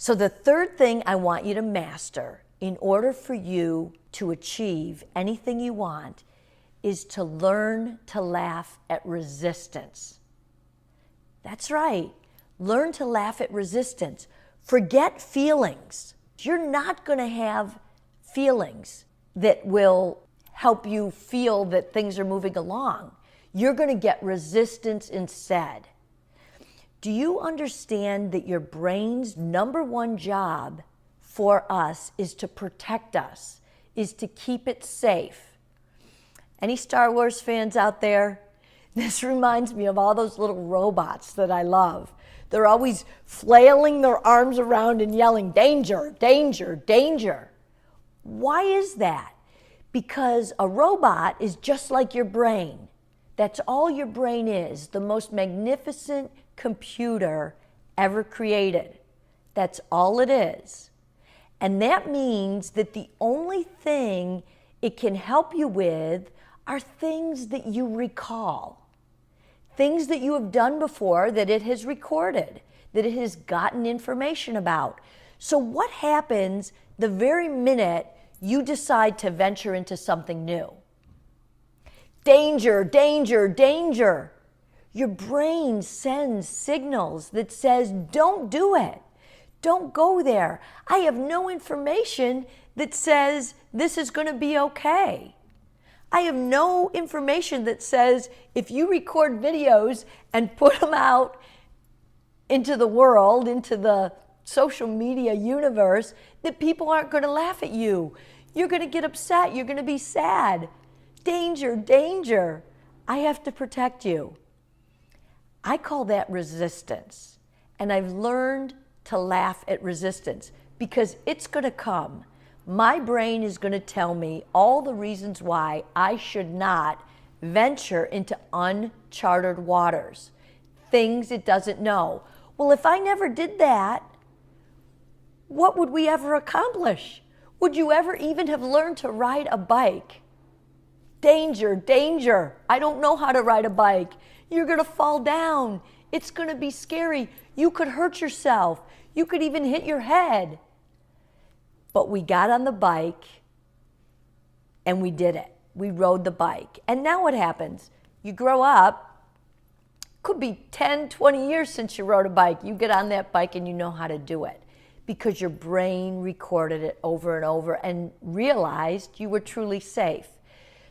So the third thing I want you to master in order for you to achieve anything you want is to learn to laugh at resistance. That's right. Learn to laugh at resistance. Forget feelings. You're not going to have feelings that will help you feel that things are moving along. You're going to get resistance instead. Do you understand that your brain's number one job for us is to protect us, is to keep it safe? Any Star Wars fans out there? This reminds me of all those little robots that I love. They're always flailing their arms around and yelling, danger, danger, danger. Why is that? Because a robot is just like your brain. That's all your brain is, the most magnificent computer ever created. That's all it is. And that means that the only thing it can help you with are things that you recall. Things that you have done before that it has recorded, that it has gotten information about. So what happens the very minute you decide to venture into something new? Danger, danger, danger. Your brain sends signals that says, don't do it. Don't go there. I have no information that says this is going to be okay. I have no information that says if you record videos and put them out into the world, into the social media universe, that people aren't going to laugh at you. You're going to get upset. You're going to be sad. Danger, danger. I have to protect you. I call that resistance. And I've learned to laugh at resistance because it's going to come. My brain is going to tell me all the reasons why I should not venture into uncharted waters, things it doesn't know. Well, if I never did that, what would we ever accomplish? Would you ever even have learned to ride a bike? Danger, danger. I don't know how to ride a bike. You're going to fall down. It's going to be scary. You could hurt yourself. You could even hit your head. But we got on the bike and we did it. We rode the bike. And now what happens? You grow up, could be 10, 20 years since you rode a bike. You get on that bike and you know how to do it because your brain recorded it over and over and realized you were truly safe.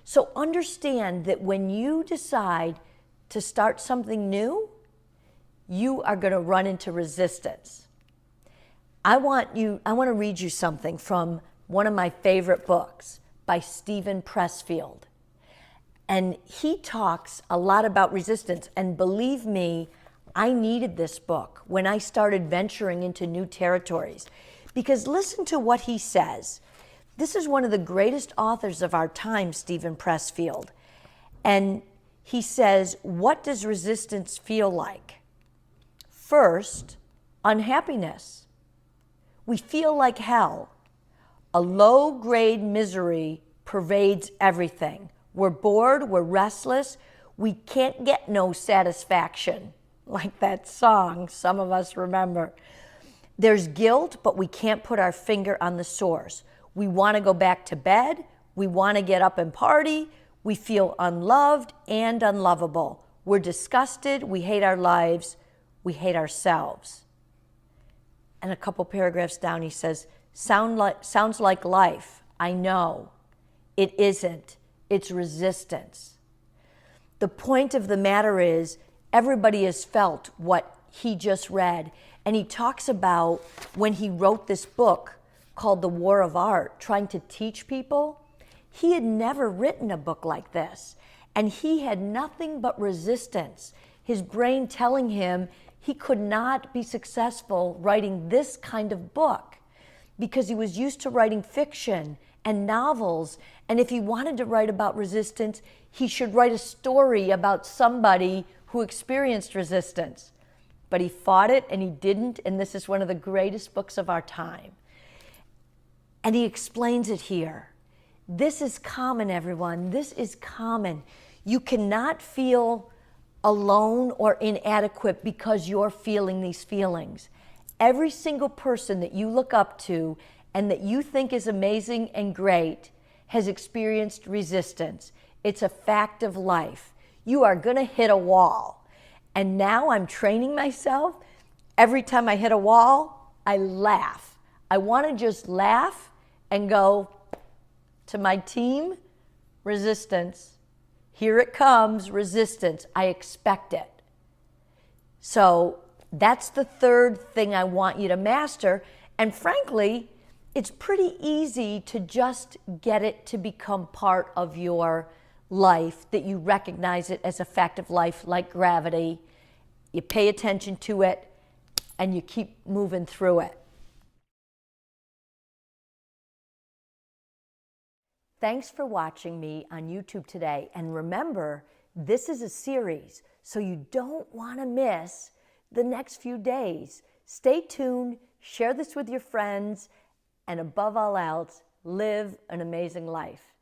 So understand that when you decide to start something new, you are going to run into resistance. I want to read you something from one of my favorite books by Steven Pressfield. And he talks a lot about resistance. And believe me, I needed this book when I started venturing into new territories. Because listen to what he says. This is one of the greatest authors of our time, Steven Pressfield. And he says, what does resistance feel like? First, unhappiness. We feel like hell. A low-grade misery pervades everything. We're bored, we're restless, we can't get no satisfaction, like that song some of us remember. There's guilt, but we can't put our finger on the source. We want to go back to bed, we want to get up and party, we feel unloved and unlovable. We're disgusted, we hate our lives, we hate ourselves. And a couple paragraphs down he says, sounds like life. I know. It isn't. It's resistance. The point of the matter is everybody has felt what he just read. And he talks about when he wrote this book called The War of Art, trying to teach people. He had never written a book like this. And he had nothing but resistance. His brain telling him he could not be successful writing this kind of book because he was used to writing fiction and novels. And if he wanted to write about resistance, he should write a story about somebody who experienced resistance. But he fought it and he didn't, and this is one of the greatest books of our time. And he explains it here. This is common, everyone. This is common. You cannot feel alone or inadequate because you're feeling these feelings. Every single person that you look up to and that you think is amazing and great has experienced resistance. It's a fact of life. You are going to hit a wall. And now I'm training myself. Every time I hit a wall, I laugh. I want to just laugh and go to my team, resistance. Here it comes, resistance. I expect it. So that's the third thing I want you to master. And frankly, it's pretty easy to just get it to become part of your life, that you recognize it as a fact of life like gravity. You pay attention to it and you keep moving through it. Thanks for watching me on YouTube today. And remember, this is a series, so you don't want to miss the next few days. Stay tuned, share this with your friends, and above all else, live an amazing life.